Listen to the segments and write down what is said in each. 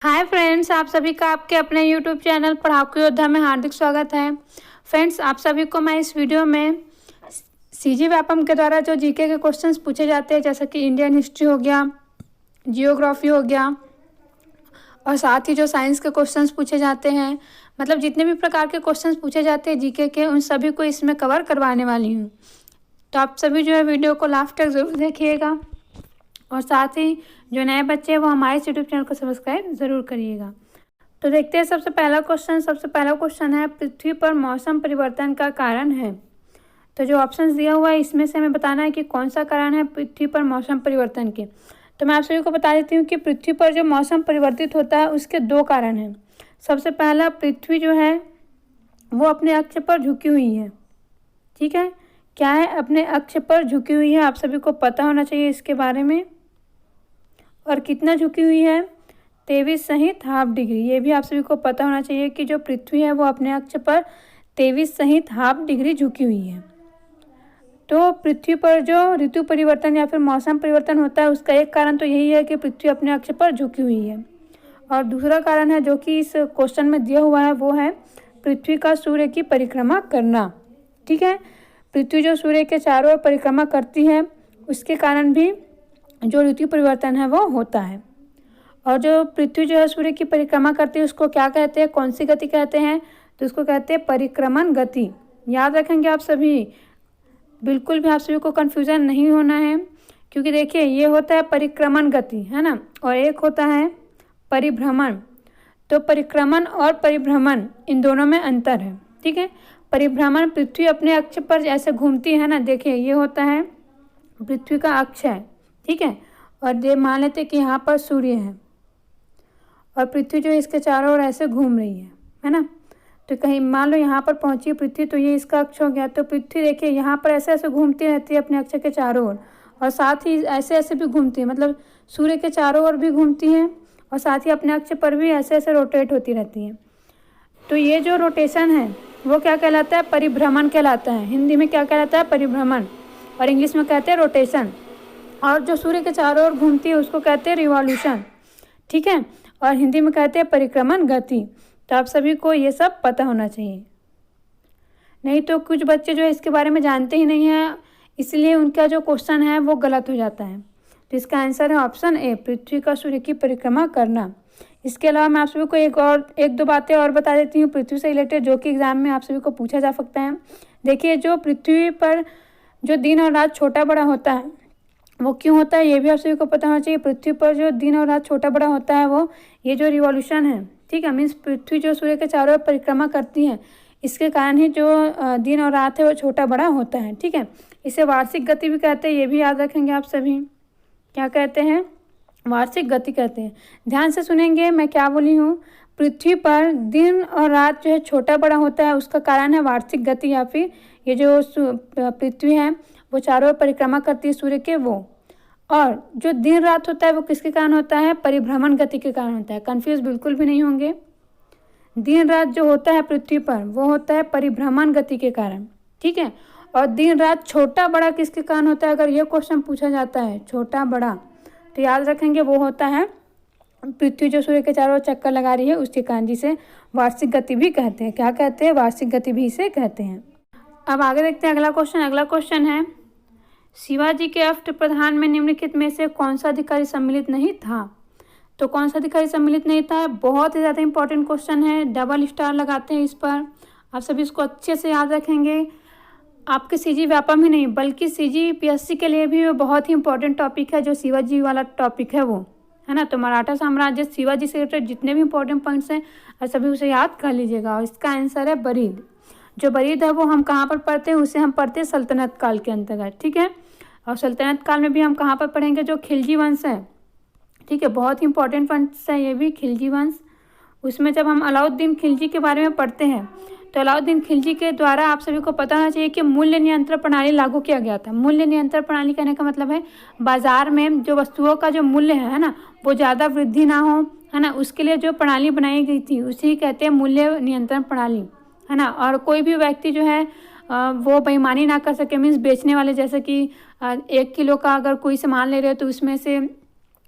Hi friends, आप सभी का आपके अपने यूट्यूब चैनल पढ़ाकू योद्धा में हार्दिक स्वागत है। फ्रेंड्स, आप सभी को मैं इस वीडियो में सीजी व्यापम के द्वारा जो जीके के क्वेश्चंस पूछे जाते हैं, जैसे कि इंडियन हिस्ट्री हो गया, जियोग्राफी हो गया और साथ ही जो साइंस के क्वेश्चंस पूछे जाते हैं, मतलब जितने भी प्रकार के क्वेश्चंस पूछे जाते हैं जीके के, उन सभी को इसमें कवर करवाने वाली हूँ। तो आप सभी जो है वीडियो को लास्ट तक ज़रूर देखिएगा और साथ ही जो नए बच्चे हैं वो हमारे यूट्यूब चैनल को सब्सक्राइब ज़रूर करिएगा। तो देखते हैं सबसे पहला क्वेश्चन है, पृथ्वी पर मौसम परिवर्तन का कारण है। तो जो ऑप्शंस दिया हुआ है इसमें से हमें बताना है कि कौन सा कारण है पृथ्वी पर मौसम परिवर्तन के। तो मैं आप सभी को बता देती हूँ कि पृथ्वी पर जो मौसम परिवर्तित होता है उसके दो कारण हैं। सबसे पहला, पृथ्वी जो है वो अपने अक्ष पर झुकी हुई है। ठीक है, क्या है? अपने अक्ष पर झुकी हुई है। आप सभी को पता होना चाहिए इसके बारे में। और कितना झुकी हुई है? 23 सहित हाफ डिग्री। ये भी आप सभी को पता होना चाहिए कि जो पृथ्वी है वो अपने अक्ष पर 23 सहित हाफ डिग्री झुकी हुई है। तो पृथ्वी पर जो ऋतु परिवर्तन या फिर मौसम परिवर्तन होता है उसका एक कारण तो यही है कि पृथ्वी अपने अक्ष पर झुकी हुई है। और दूसरा कारण है जो कि इस क्वेश्चन में दिया हुआ है वो है पृथ्वी का सूर्य की परिक्रमा करना। ठीक है, पृथ्वी जो सूर्य के चारों ओर परिक्रमा करती है उसके कारण भी जो ऋतु परिवर्तन है वो होता है। और जो पृथ्वी जो है सूर्य की परिक्रमा करती है उसको क्या कहते हैं, कौन सी गति कहते हैं? तो उसको कहते हैं परिक्रमण गति। याद रखेंगे आप सभी, बिल्कुल भी आप सभी को कन्फ्यूज़न नहीं होना है, क्योंकि देखिए ये होता है परिक्रमण गति, है ना, और एक होता है परिभ्रमण। तो परिक्रमण और परिभ्रमण इन दोनों में अंतर है। ठीक है, परिभ्रमण पृथ्वी अपने अक्ष पर ऐसे घूमती है ना, देखिए ये होता है पृथ्वी का अक्ष है। ठीक है, और ये मान लेते कि यहाँ पर सूर्य है और पृथ्वी जो इसके चारों ओर ऐसे घूम रही है ना। तो कहीं मान लो यहाँ पर पहुँची पृथ्वी, तो ये इसका अक्ष हो गया। तो पृथ्वी देखिए यहाँ पर ऐसे ऐसे घूमती रहती है अपने अक्ष के चारों ओर, और साथ ही ऐसे ऐसे भी घूमती है, मतलब सूर्य के चारों ओर भी घूमती है और साथ ही अपने अक्ष पर भी ऐसे ऐसे रोटेट होती रहती है। तो ये जो रोटेशन है वो क्या कहलाता है? परिभ्रमण कहलाता है। हिंदी में क्या कहलाता है? परिभ्रमण, और इंग्लिश में कहते हैं रोटेशन। और जो सूर्य के चारों ओर घूमती है उसको कहते हैं रिवॉल्यूशन। ठीक है, और हिंदी में कहते हैं परिक्रमण गति। तो आप सभी को ये सब पता होना चाहिए, नहीं तो कुछ बच्चे जो है इसके बारे में जानते ही नहीं हैं, इसलिए उनका जो क्वेश्चन है वो गलत हो जाता है। तो इसका आंसर है ऑप्शन ए, पृथ्वी का सूर्य की परिक्रमा करना। इसके अलावा मैं आप सभी को एक दो बातें और बता देती हूँ पृथ्वी से रिलेटेड, जो कि एग्जाम में आप सभी को पूछा जा सकता है। देखिए, जो पृथ्वी पर जो दिन और रात छोटा बड़ा होता है वो क्यों होता है ये भी आप सभी को पता होना चाहिए। पृथ्वी पर जो दिन और रात छोटा बड़ा होता है वो ये जो रिवॉल्यूशन है, ठीक है, मीन्स पृथ्वी जो सूर्य के चारों ओर परिक्रमा करती है, इसके कारण ही जो दिन और रात है वो छोटा बड़ा होता है। ठीक है, इसे वार्षिक गति भी कहते हैं, ये भी याद रखेंगे आप सभी। क्या कहते हैं? वार्षिक गति कहते हैं। ध्यान से सुनेंगे मैं क्या बोली हूँ। पृथ्वी पर दिन और रात जो है छोटा बड़ा होता है, उसका कारण है वार्षिक गति, या फिर ये जो पृथ्वी है वो चारों ओर परिक्रमा करती है सूर्य के, वो। और जो दिन रात होता है वो किसके कारण होता है? परिभ्रमण गति के कारण होता है। कंफ्यूज बिल्कुल भी नहीं होंगे। दिन रात जो होता है पृथ्वी पर वो होता है परिभ्रमण गति के कारण। ठीक है, और दिन रात छोटा बड़ा किसके कारण होता है? अगर ये क्वेश्चन पूछा जाता है छोटा बड़ा, तो याद रखेंगे वो होता है पृथ्वी जो सूर्य के चारों ओर चक्कर लगा रही है उसके कारण, जिसे वार्षिक गति भी कहते हैं। क्या कहते हैं? वार्षिक गति भी इसे कहते हैं। अब आगे देखते हैं अगला क्वेश्चन है, शिवाजी के अष्ट प्रधान में निम्नलिखित में से कौन सा अधिकारी सम्मिलित नहीं था? तो कौन सा अधिकारी सम्मिलित नहीं था? बहुत ही ज़्यादा इंपॉर्टेंट क्वेश्चन है, डबल स्टार लगाते हैं इस पर। आप सभी इसको अच्छे से याद रखेंगे। आपके सीजी व्यापम ही नहीं बल्कि सीजी पीएससी के लिए भी वो बहुत ही इंपॉर्टेंट टॉपिक है, जो शिवाजी वाला टॉपिक है वो, है ना। तो मराठा साम्राज्य, शिवाजी से रिलेटेड जितने भी इंपॉर्टेंट पॉइंट्स हैं और सभी उसे याद कर लीजिएगा। और इसका आंसर है बरीद। जो बरीद है वो हम कहाँ पर पढ़ते हैं? उसे हम पढ़ते हैं सल्तनत काल के अंतर्गत। ठीक है, और सल्तनत काल में भी हम कहाँ पर पढ़ेंगे? जो खिलजी वंश है, ठीक है, बहुत ही इंपॉर्टेंट वंश है ये भी, खिलजी वंश। उसमें जब हम अलाउद्दीन खिलजी के बारे में पढ़ते हैं तो अलाउद्दीन खिलजी के द्वारा आप सभी को पता होना चाहिए कि मूल्य नियंत्रण प्रणाली लागू किया गया था। मूल्य नियंत्रण प्रणाली कहने का मतलब है बाजार में जो वस्तुओं का जो मूल्य है ना, वो ज़्यादा वृद्धि ना हो, है ना, उसके लिए जो प्रणाली बनाई गई थी उसी कहते हैं मूल्य नियंत्रण प्रणाली, है ना। और कोई भी व्यक्ति जो है वो बेईमानी ना कर सके, मीन्स बेचने वाले, जैसे कि 1 किलो का अगर कोई सामान ले रहे हो तो उसमें से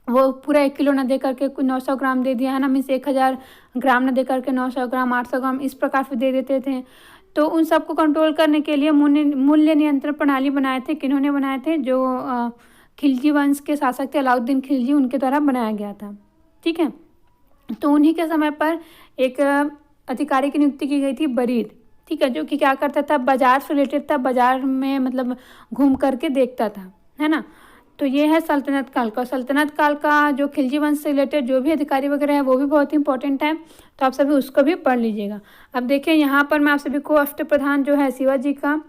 वो पूरा 1 किलो न दे करके 900 ग्राम दे दिया है ना, मीन्स 1000 ग्राम न दे करके 900 ग्राम 800 ग्राम इस प्रकार से दे देते थे। तो उन सबको कंट्रोल करने के लिए मूल्य नियंत्रण प्रणाली बनाए थे। किन्होंने बनाए थे? जो खिलजी वंश के शासक थे अलाउद्दीन खिलजी, उनके द्वारा बनाया गया था। ठीक है, तो उन्हीं के समय पर एक अधिकारी की नियुक्ति की गई थी, बरीद। ठीक है, जो कि क्या करता था? बाजार से रिलेटेड था, बाजार में मतलब घूम करके देखता था, है ना। तो ये है सल्तनत काल का। सल्तनत काल का जो खिलजी वंश से रिलेटेड जो भी अधिकारी वगैरह है वो भी बहुत इंपॉर्टेंट है, तो आप सभी उसको भी पढ़ लीजिएगा। अब देखिए यहाँ पर मैं आप सभी को अष्टप्रधान जो है शिवाजी का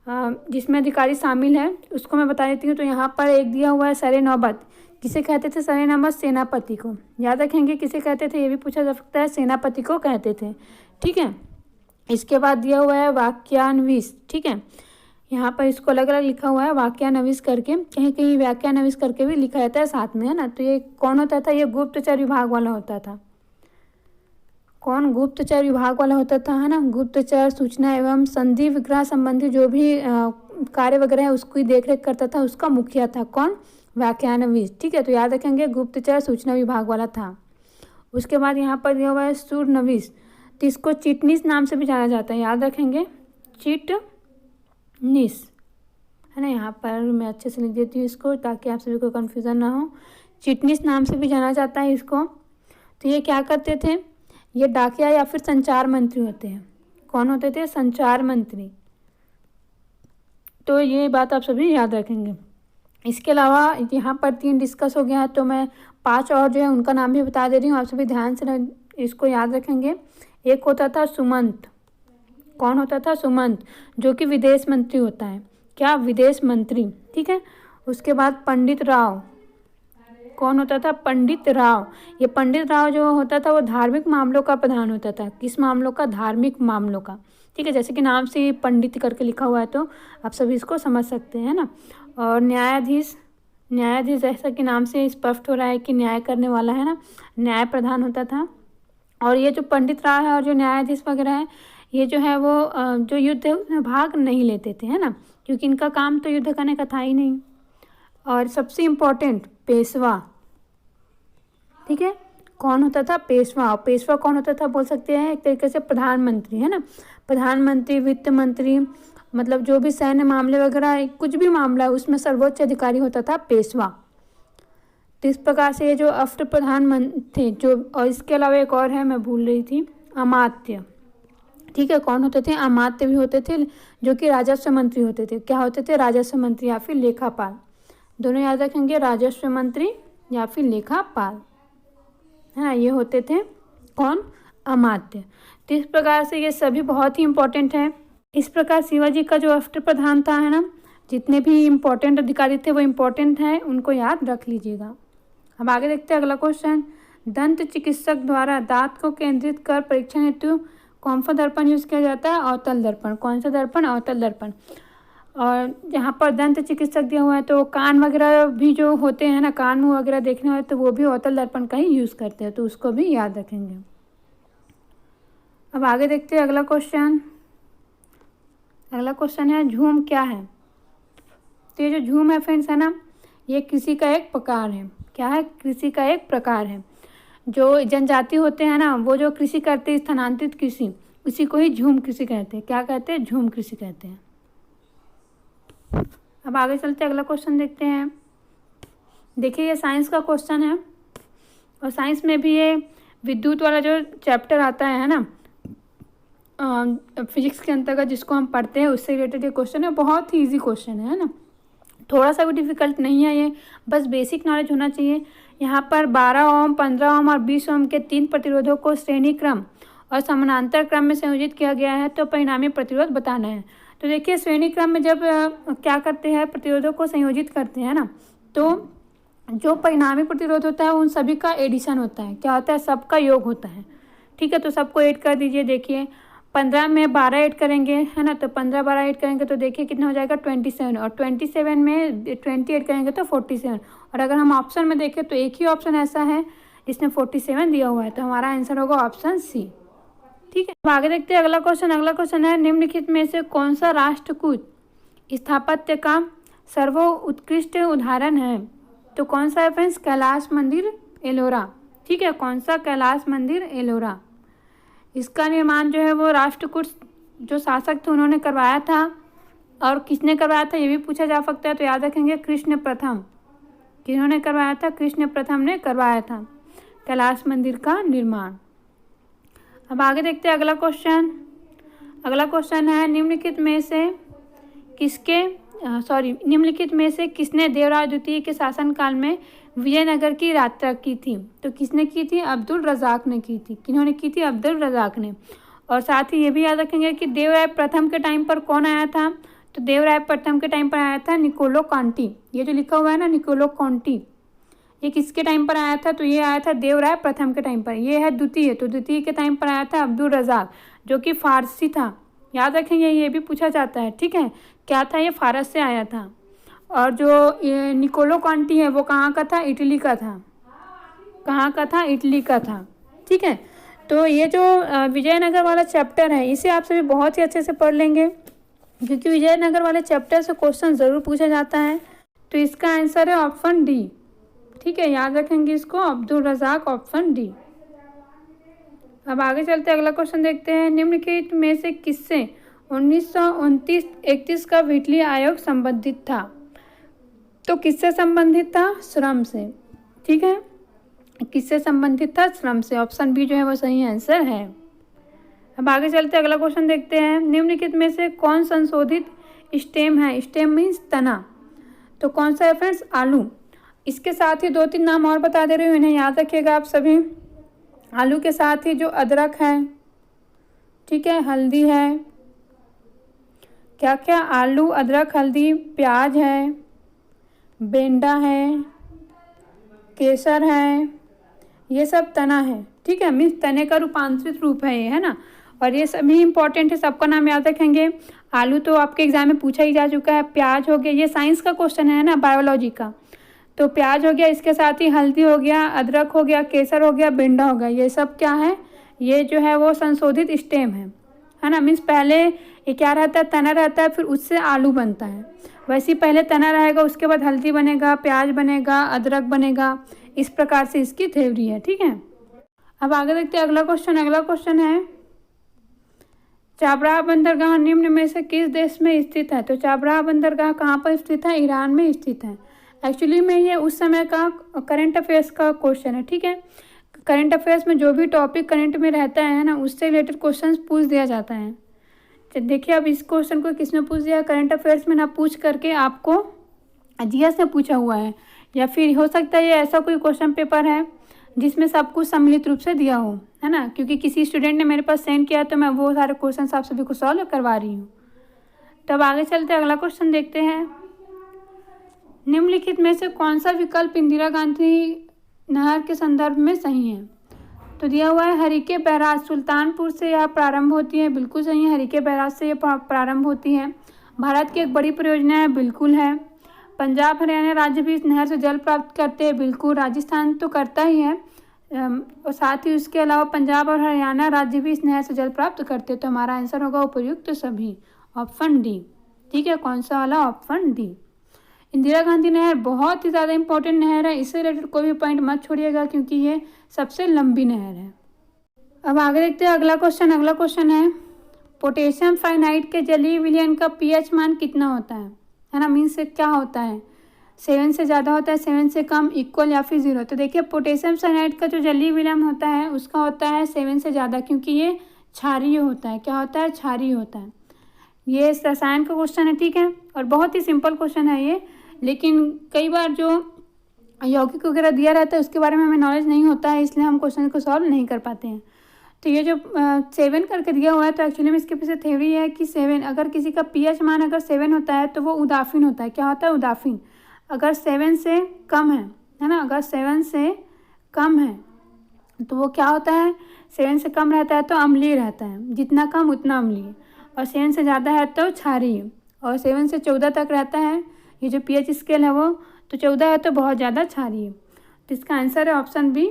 जिसमें अधिकारी शामिल है उसको मैं बता देती हूँ। तो यहाँ पर एक दिया हुआ है सरे नौबत, किसे कहते थे? सरे नौबत सेनापति को। याद रखेंगे किसे कहते थे, ये भी पूछा जा सकता है, सेनापति को कहते थे। ठीक है, इसके बाद दिया हुआ है वाक्यान्विश। ठीक है, यहाँ पर इसको अलग अलग लिखा हुआ है वाक्यान्विश करके, कहीं कहीं व्याख्यान्विश करके भी लिखा रहता है साथ में, है ना। तो ये कौन होता था? ये गुप्तचर विभाग वाला होता था। कौन? गुप्तचर विभाग वाला होता था, है ना। गुप्तचर, सूचना एवं संधि विग्रह संबंधी जो भी कार्य वगैरह है उसकी देखरेख करता था, उसका मुखिया था कौन? व्याख्यान्विश। ठीक है, तो याद रखेंगे गुप्तचर सूचना विभाग वाला था। उसके बाद यहाँ पर दिया हुआ है सूरनविश, तो इसको चिटनीस नाम से भी जाना जाता है, याद रखेंगे, चिटनीस, है ना। यहाँ पर मैं अच्छे से लिख देती हूँ इसको ताकि आप सभी को कन्फ्यूज़न ना हो। चिटनीस नाम से भी जाना जाता है इसको। तो ये क्या करते थे? ये डाकिया या फिर संचार मंत्री होते हैं। कौन होते थे? संचार मंत्री। तो ये बात आप सभी याद रखेंगे। इसके अलावा यहाँ पर 3 डिस्कस हो गया है, तो मैं 5 और जो है उनका नाम भी बता दे रही हूँ, आप सभी ध्यान से इसको याद रखेंगे। एक होता था सुमंत। कौन होता था? सुमंत, जो कि विदेश मंत्री होता है। क्या? विदेश मंत्री। ठीक है, उसके बाद पंडित राव। कौन होता था? पंडित राव। ये पंडित राव जो होता था वो धार्मिक मामलों का प्रधान होता था। किस मामलों का? धार्मिक मामलों का। ठीक है, जैसे कि नाम से पंडित करके लिखा हुआ है तो आप सभी इसको समझ सकते हैं ना। और न्यायाधीश, न्यायाधीश जैसा कि नाम से स्पष्ट हो रहा है कि न्याय करने वाला, है ना, न्याय प्रधान होता था। और ये जो पंडित राव है और जो न्यायाधीश वगैरह है, ये जो है वो जो युद्ध है उसमें भाग नहीं लेते थे, है ना, क्योंकि इनका काम तो युद्ध करने का था ही नहीं। और सबसे इम्पोर्टेंट पेशवा। ठीक है, कौन होता था? पेशवा। और पेशवा कौन होता था? बोल सकते हैं एक तरीके से प्रधानमंत्री, है ना। प्रधानमंत्री, वित्त मंत्री, मतलब जो भी सैन्य मामले वगैरह कुछ भी मामला है उसमें सर्वोच्च अधिकारी होता था पेशवा। तो इस प्रकार से ये जो अष्टप्रधान थे जो, और इसके अलावा एक और है मैं भूल रही थी, अमात्य। ठीक है, कौन होते थे? अमात्य भी होते थे, जो कि राजस्व मंत्री होते थे। क्या होते थे? राजस्व मंत्री या फिर लेखापाल। दोनों याद रखेंगे, राजस्व मंत्री या फिर लेखापाल, है ना, ये होते थे कौन? अमात्य। तो इस प्रकार से ये सभी बहुत ही इम्पोर्टेंट है। इस प्रकार शिवाजी का जो अष्टप्रधान था, है ना, जितने भी इम्पोर्टेंट अधिकारी थे वो इम्पोर्टेंट हैं, उनको याद रख लीजिएगा। अब आगे देखते हैं अगला क्वेश्चन। दंत चिकित्सक द्वारा दांत को केंद्रित कर परीक्षण हेतु कौन सा दर्पण यूज किया जाता है? अवतल दर्पण। कौन सा दर्पण? अवतल दर्पण। और यहाँ पर दंत चिकित्सक दिया हुआ है तो कान वगैरह भी जो होते हैं ना, कान मुँह वगैरह देखने वाले, तो वो भी अवतल दर्पण का ही यूज करते हैं, तो उसको भी याद रखेंगे। अब आगे देखते हैं अगला क्वेश्चन। अगला क्वेश्चन है झूम क्या है? तो ये जो झूम है फ्रेंड्स, है ना, ये कृषि का एक प्रकार है। क्या है? कृषि का एक प्रकार है। जो जनजाति होते हैं ना, वो जो कृषि करते हैं, स्थानांतरित कृषि, उसी को ही झूम कृषि कहते हैं। क्या कहते हैं? झूम कृषि कहते हैं। अब आगे चलते अगला क्वेश्चन देखते हैं। देखिए ये साइंस का क्वेश्चन है, और साइंस में भी ये विद्युत वाला जो चैप्टर आता है ना, फिजिक्स के अंतर्गत जिसको हम पढ़ते हैं, उससे रिलेटेड ये क्वेश्चन है। बहुत ही ईजी क्वेश्चन है ना, थोड़ा सा भी डिफिकल्ट नहीं है ये, बस बेसिक नॉलेज होना चाहिए। यहाँ पर 12 ओम, 15 ओम और 20 ओम के 3 प्रतिरोधों को श्रेणी क्रम और समानांतर क्रम में संयोजित किया गया है, तो परिणामी प्रतिरोध बताना है। तो देखिए श्रेणी क्रम में जब क्या करते हैं, प्रतिरोधों को संयोजित करते हैं ना, तो जो परिणामी प्रतिरोध होता है उन सभी का एडिशन होता है। क्या होता है? सबका योग होता है। ठीक है, तो सबको ऐड कर दीजिए। देखिए 15 में 12 ऐड करेंगे, है ना, तो 15 12 ऐड करेंगे तो देखिए कितना हो जाएगा 27, और 27 में 20 ऐड करेंगे तो 47। और अगर हम ऑप्शन में देखें तो एक ही ऑप्शन ऐसा है जिसमें 47 दिया हुआ है, तो हमारा आंसर होगा ऑप्शन सी। ठीक है, अब आगे देखते हैं अगला क्वेश्चन। अगला क्वेश्चन है निम्नलिखित में से कौन सा राष्ट्रकूट स्थापत्य का सर्वोत्कृष्ट उदाहरण है? तो कौन सा है फ्रेंड्स? कैलाश मंदिर एलोरा। ठीक है, कौन सा? कैलाश मंदिर एलोरा। इसका निर्माण जो है वो राष्ट्रकूट जो शासक थे उन्होंने करवाया था। और किसने करवाया था ये भी पूछा जा सकता है, तो याद रखेंगे कृष्ण प्रथम। किन्होंने करवाया था? कृष्ण प्रथम ने करवाया था कैलाश मंदिर का निर्माण। अब आगे देखते हैं अगला क्वेश्चन। अगला क्वेश्चन है निम्नलिखित में से किसने देवराय द्वितीय के शासनकाल में विजयनगर की यात्रा की थी? तो किसने की थी? अब्दुल रज़ाक ने की थी। किन्होंने की थी? अब्दुल रज़ाक ने। और साथ ही ये भी याद रखेंगे कि देवराय प्रथम के टाइम पर कौन आया था? तो देवराय प्रथम के टाइम पर आया था निकोलो कांटी। ये जो लिखा हुआ है ना निकोलो कांटी, ये किसके टाइम पर आया था? तो ये आया था देवराय प्रथम के टाइम पर। ये है द्वितीय, तो द्वितीय के टाइम पर आया था अब्दुल रज़ाक, जो कि फारसी था। याद रखेंगे, ये भी पूछा जाता है। ठीक है, क्या था? ये फारस से आया था। और जो ये निकोलो कांटी है वो कहाँ का था? इटली का था। कहाँ का था? इटली का था। ठीक है, तो ये जो विजयनगर वाला चैप्टर है इसे आप सभी बहुत ही अच्छे से पढ़ लेंगे, क्योंकि विजयनगर वाले चैप्टर से क्वेश्चन ज़रूर पूछा जाता है। तो इसका आंसर है ऑप्शन डी। ठीक है, याद रखेंगे इसको, अब्दुल रज़ाक, ऑप्शन डी। अब आगे चलते अगला क्वेश्चन देखते हैं। निम्नलिखित में से किससे 1929-31 का व्हिटली आयोग संबंधित था? तो किससे संबंधित था? श्रम से। ठीक है, किससे संबंधित था? श्रम से। ऑप्शन बी जो है वो सही आंसर है। अब आगे चलते अगला क्वेश्चन देखते हैं। निम्नलिखित में से कौन संशोधित स्टेम है? स्टेम मीन्स तना। तो कौन सा है फ्रेंड्स? आलू। इसके साथ ही 2-3 नाम और बता दे रही हूँ, इन्हें याद रखिएगा आप सभी। आलू के साथ ही जो अदरक है, ठीक है, हल्दी है, क्या क्या? आलू, अदरक, हल्दी, प्याज है, बेंडा है, केसर है, ये सब तना है। ठीक है, मीन्स तने का रूपांतरित रूप है ये, है ना। और ये सभी इंपॉर्टेंट है, सबका नाम याद रखेंगे। आलू तो आपके एग्जाम में पूछा ही जा चुका है। प्याज हो गया, ये साइंस का क्वेश्चन है ना, बायोलॉजी का। तो प्याज हो गया, इसके साथ ही हल्दी हो गया, अदरक हो गया, केसर हो गया, बेंडा हो गया। ये सब क्या है? ये जो है वो संशोधित स्टेम है ना। मीन्स पहले ये क्या रहता है? तना रहता है, फिर उससे आलू बनता है। वैसे ही पहले तना रहेगा, उसके बाद हल्दी बनेगा, प्याज बनेगा, अदरक बनेगा। इस प्रकार से इसकी थ्योरी है। ठीक है, अब आगे देखते हैं अगला क्वेश्चन। अगला क्वेश्चन है चाबराह बंदरगाह निम्न में से किस देश में स्थित है? तो चाबराह बंदरगाह कहाँ पर स्थित है? ईरान में स्थित है। एक्चुअली में ये उस समय का करंट अफेयर्स का क्वेश्चन है। ठीक है, करंट अफेयर्स में जो भी टॉपिक करंट में रहता है ना, उससे रिलेटेड क्वेश्चन पूछ दिया जाता है। तो देखिए अब इस क्वेश्चन को किसने पूछ दिया? करंट अफेयर्स में ना पूछ करके आपको जीएस में पूछा हुआ है, या फिर हो सकता है ये ऐसा कोई क्वेश्चन पेपर है जिसमें सब कुछ सम्मिलित रूप से दिया हो, है ना। क्योंकि किसी स्टूडेंट ने मेरे पास सेंड किया तो मैं वो सारे क्वेश्चन आप सभी को सॉल्व करवा रही हूँ। तो अब आगे चलते अगला क्वेश्चन देखते हैं। निम्नलिखित में से कौन सा विकल्प इंदिरा गांधी नहर के संदर्भ में सही है? तो दिया हुआ है हरीके बैराज, सुल्तानपुर से यह प्रारंभ होती है। बिल्कुल सही है, हरीके बैराज से यह प्रारंभ होती है। भारत की एक बड़ी परियोजना है। बिल्कुल है। पंजाब हरियाणा राज्य भी इस नहर से जल प्राप्त करते हैं। बिल्कुल, राजस्थान तो करता ही है, और साथ ही उसके अलावा पंजाब और हरियाणा राज्य भी इस नहर से जल प्राप्त करते हैं। तो हमारा आंसर होगा उपयुक्त सभी, ऑप्शन डी। ठीक है, कौन सा वाला? Option D. इंदिरा गांधी नहर बहुत ही ज़्यादा इंपॉर्टेंट नहर है, इससे रिलेटेड कोई भी पॉइंट मत छोड़िएगा क्योंकि ये सबसे लंबी नहर है। अब आगे देखते हैं अगला क्वेश्चन। अगला क्वेश्चन है पोटेशियम साइनाइड के जलीय विलयन का पीएच मान कितना होता है ना। मीन्स क्या होता है? 7 से ज़्यादा होता है, 7 से कम, इक्वल या फिर 0। तो देखिए पोटेशियम साइनाइड का जो जलीय विलयन होता है उसका होता है 7 से ज़्यादा, क्योंकि ये क्षारीय होता है। क्या होता है? क्षारीय होता है। ये रसायन का क्वेश्चन है। ठीक है, और बहुत ही सिंपल क्वेश्चन है ये, लेकिन कई बार जो यौगिक वगैरह दिया रहता है उसके बारे में हमें नॉलेज नहीं होता है, इसलिए हम क्वेश्चन को सॉल्व नहीं कर पाते हैं। तो ये जो 7 करके दिया हुआ है, तो एक्चुअली में इसके पीछे थ्योरी है कि 7, अगर किसी का पीएच मान अगर 7 होता है तो वो उदासीन होता है। क्या होता है? उदासीन। अगर 7 से कम है ना, अगर 7 से कम है तो वो क्या होता है? 7 से कम रहता है तो अम्लीय रहता है, जितना कम उतना अम्लीय। और 7 से ज़्यादा है तो क्षारीय। और 7 से 14 तक रहता है, ये जो पीएच स्केल है वो, तो 14 है तो बहुत ज़्यादा क्षारीय। तो इसका आंसर है ऑप्शन बी।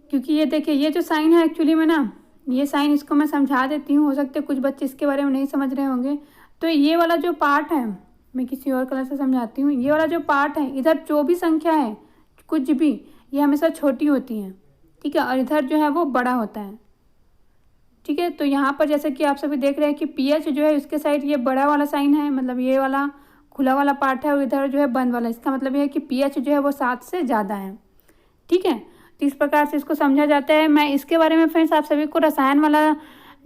क्योंकि ये देखिए ये जो साइन है एक्चुअली में ना, ये साइन इसको मैं समझा देती हूँ, हो सकता है कुछ बच्चे इसके बारे में नहीं समझ रहे होंगे। तो ये वाला जो पार्ट है मैं किसी और कलर से समझाती हूँ। ये वाला जो पार्ट है, इधर जो भी संख्या है कुछ भी, ये हमेशा छोटी होती है, ठीक है, और इधर जो है वो बड़ा होता है, ठीक है। तो यहाँ पर जैसे कि आप सभी देख रहे हैं कि पीएच जो है उसके साइड ये बड़ा वाला साइन है, मतलब ये वाला खुला वाला पार्ट है, और इधर जो है बंद वाला, इसका मतलब ये है कि पीएच जो है वो 7 से ज़्यादा है, ठीक है। तो इस प्रकार से इसको समझा जाता है। मैं इसके बारे में फ्रेंड्स आप सभी को रसायन वाला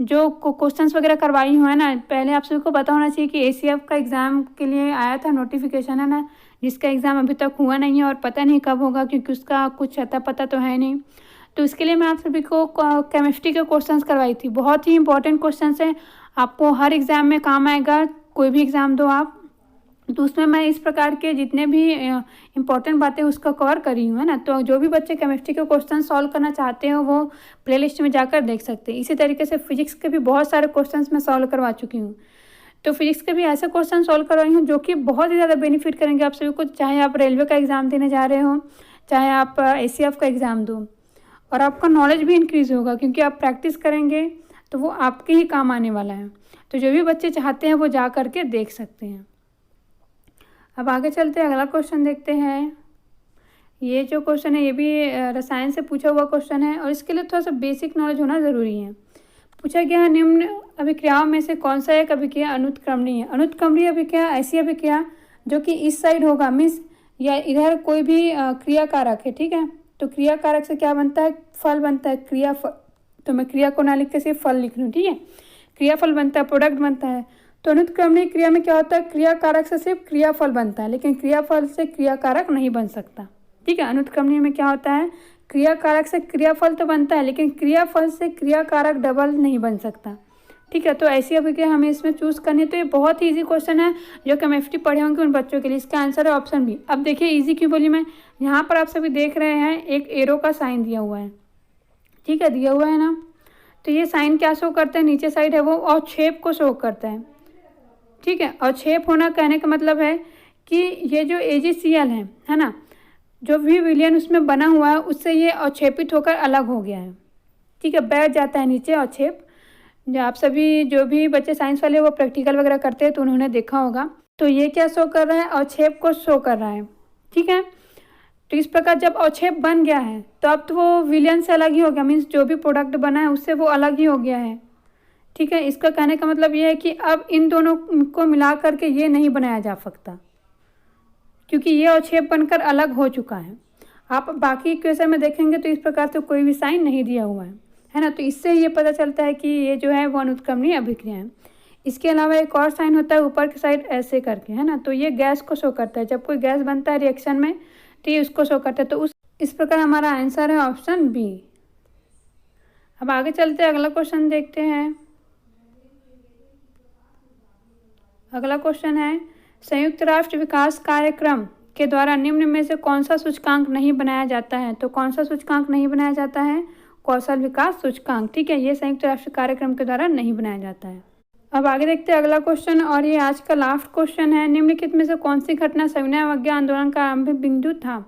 जो क्वेश्चंस वगैरह करवाई हुआ है ना, पहले आप सभी को पता होना चाहिए कि एसीएफ का एग्ज़ाम के लिए आया था नोटिफिकेशन, है ना, जिसका एग्ज़ाम अभी तक हुआ नहीं है और पता नहीं कब होगा, क्योंकि उसका कुछ अता पता तो है नहीं। तो इसके लिए मैं आप सभी को केमिस्ट्री के क्वेश्चंस करवाई थी। बहुत ही इंपॉर्टेंट क्वेश्चंस हैं, आपको हर एग्ज़ाम में काम आएगा, कोई भी एग्ज़ाम दो आप। तो उसमें मैं इस प्रकार के जितने भी इम्पोर्टेंट बातें उसको कवर करी हूँ, है ना। तो जो भी बच्चे केमिस्ट्री के क्वेश्चन सॉल्व करना चाहते हो वो प्लेलिस्ट में जाकर देख सकते हैं। इसी तरीके से फिजिक्स के भी बहुत सारे क्वेश्चंस मैं सॉल्व करवा चुकी हूँ। तो फिजिक्स के भी ऐसे क्वेश्चन सॉल्व करवाई हूँ जो कि बहुत ही ज़्यादा बेनिफिट करेंगे आप सभी को, चाहे आप रेलवे का एग्ज़ाम देने जा रहे हो, चाहे आप एसीएफ का एग्ज़ाम दो, और आपका नॉलेज भी इंक्रीज़ होगा, क्योंकि आप प्रैक्टिस करेंगे तो वो आपके ही काम आने वाला है। तो जो भी बच्चे चाहते हैं वो जा करके देख सकते हैं। अब आगे चलते हैं, अगला क्वेश्चन देखते हैं। ये जो क्वेश्चन है ये भी रसायन से पूछा हुआ क्वेश्चन है, और इसके लिए थोड़ा सा बेसिक नॉलेज होना ज़रूरी है। पूछा गया है, निम्न अभिक्रियाओं में से कौन सा एक अभिक्रिया अनुत्क्रमणीय है। अनुत्क्रमणीय अभिक्रिया ऐसी अभिक्रिया जो कि इस साइड होगा, मीन्स या इधर कोई भी क्रिया कारक है, ठीक है। तो क्रिया कारक से क्या बनता है, फल बनता है, क्रिया फल। तो मैं क्रिया को ना लिख के सिर्फ फल लिख लूँ, ठीक है। क्रिया फल बनता है, प्रोडक्ट बनता है। तो अनुत्क्रमणीय क्रिया में क्या होता है, क्रिया कारक से सिर्फ क्रियाफल बनता है, लेकिन क्रियाफल से क्रिया कारक नहीं बन सकता, ठीक है। अनुत्क्रमणीय में क्या होता है, क्रिया कारक से क्रियाफल तो बनता है, लेकिन क्रियाफल से क्रिया कारक डबल नहीं बन सकता, ठीक है। तो ऐसी अभिक्रिया हमें इसमें चूज करनी है। तो ये बहुत ही ईजी क्वेश्चन है, जो केमिस्ट्री पढ़े होंगे उन बच्चों के लिए। इसका आंसर है ऑप्शन बी। अब देखिए ईजी क्यों बोली मैं, यहाँ पर आप सभी देख रहे हैं एक एरो का साइन दिया हुआ है, ठीक है, दिया हुआ है ना। तो ये साइन क्या शो करता है, नीचे साइड है वो अवक्षेप को शो करता है, ठीक है। अवक्षेप होना कहने का मतलब है कि ये जो AgCl है ना, जो भी विलयन उसमें बना हुआ है उससे ये अवक्षेपित होकर अलग हो गया है, ठीक है, बैठ जाता है नीचे अवक्षेप। जो आप सभी जो भी बच्चे साइंस वाले वो प्रैक्टिकल वगैरह करते हैं तो उन्होंने देखा होगा। तो ये क्या शो कर रहा है, अवक्षेप को शो कर रहा है, ठीक है। तो इस प्रकार जब अवक्षेप बन गया है तो अब तो वो विलयन से अलग ही हो गया, मीन्स जो भी प्रोडक्ट बना है उससे वो अलग ही हो गया है, ठीक है। इसका कहने का मतलब ये है कि अब इन दोनों को मिला करके ये नहीं बनाया जा सकता, क्योंकि ये अवक्षेप बनकर अलग हो चुका है। आप बाकी इक्वेशन में देखेंगे तो इस प्रकार से कोई भी साइन नहीं दिया हुआ है ना। तो इससे ये पता चलता है कि ये जो है वो अनुत्क्रमणीय अभिक्रिया है। इसके अलावा एक और साइन होता है ऊपर की साइड ऐसे करके, है ना। तो ये गैस को शो करता है, जब कोई गैस बनता है रिएक्शन में तो ये उसको शो करता है। तो इस प्रकार हमारा आंसर है ऑप्शन बी। अब आगे चलते हैं, अगला क्वेश्चन देखते हैं। अगला क्वेश्चन है, संयुक्त राष्ट्र विकास कार्यक्रम के द्वारा निम्न में से कौन सा सूचकांक नहीं बनाया जाता है। तो कौन सा सूचकांक नहीं बनाया जाता है, कौशल विकास सूचकांक, ठीक है। ये संयुक्त राष्ट्र कार्यक्रम के द्वारा नहीं बनाया जाता है। अब आगे देखते हैं अगला क्वेश्चन, और ये आज का लास्ट क्वेश्चन है। निम्नलिखित में से कौन सी घटना सविनय अवज्ञा आंदोलन का आरंभिक बिंदु था।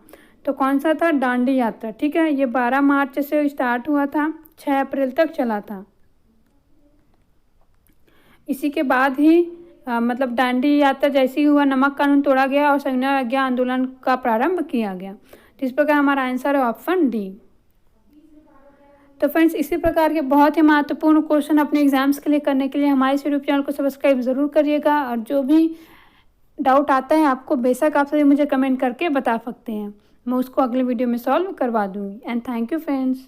तो कौन सा था, दांडी यात्रा, ठीक है। ये 12 मार्च से स्टार्ट हुआ था, 6 अप्रैल तक चला था। इसी के बाद ही मतलब दांडी यात्रा जैसी हुआ, नमक कानून तोड़ा गया और सविनय अवज्ञा आंदोलन का प्रारंभ किया गया। तो इस प्रकार हमारा आंसर है ऑप्शन डी। तो फ्रेंड्स, इसी प्रकार के बहुत ही महत्वपूर्ण क्वेश्चन अपने एग्जाम्स के लिए करने के लिए हमारे इस यूट्यूब चैनल को सब्सक्राइब ज़रूर करिएगा। और जो भी डाउट आता है आपको, बेशक आप सभी मुझे कमेंट करके बता सकते हैं, मैं उसको अगले वीडियो में सॉल्व करवा दूँगी। And thank you friends.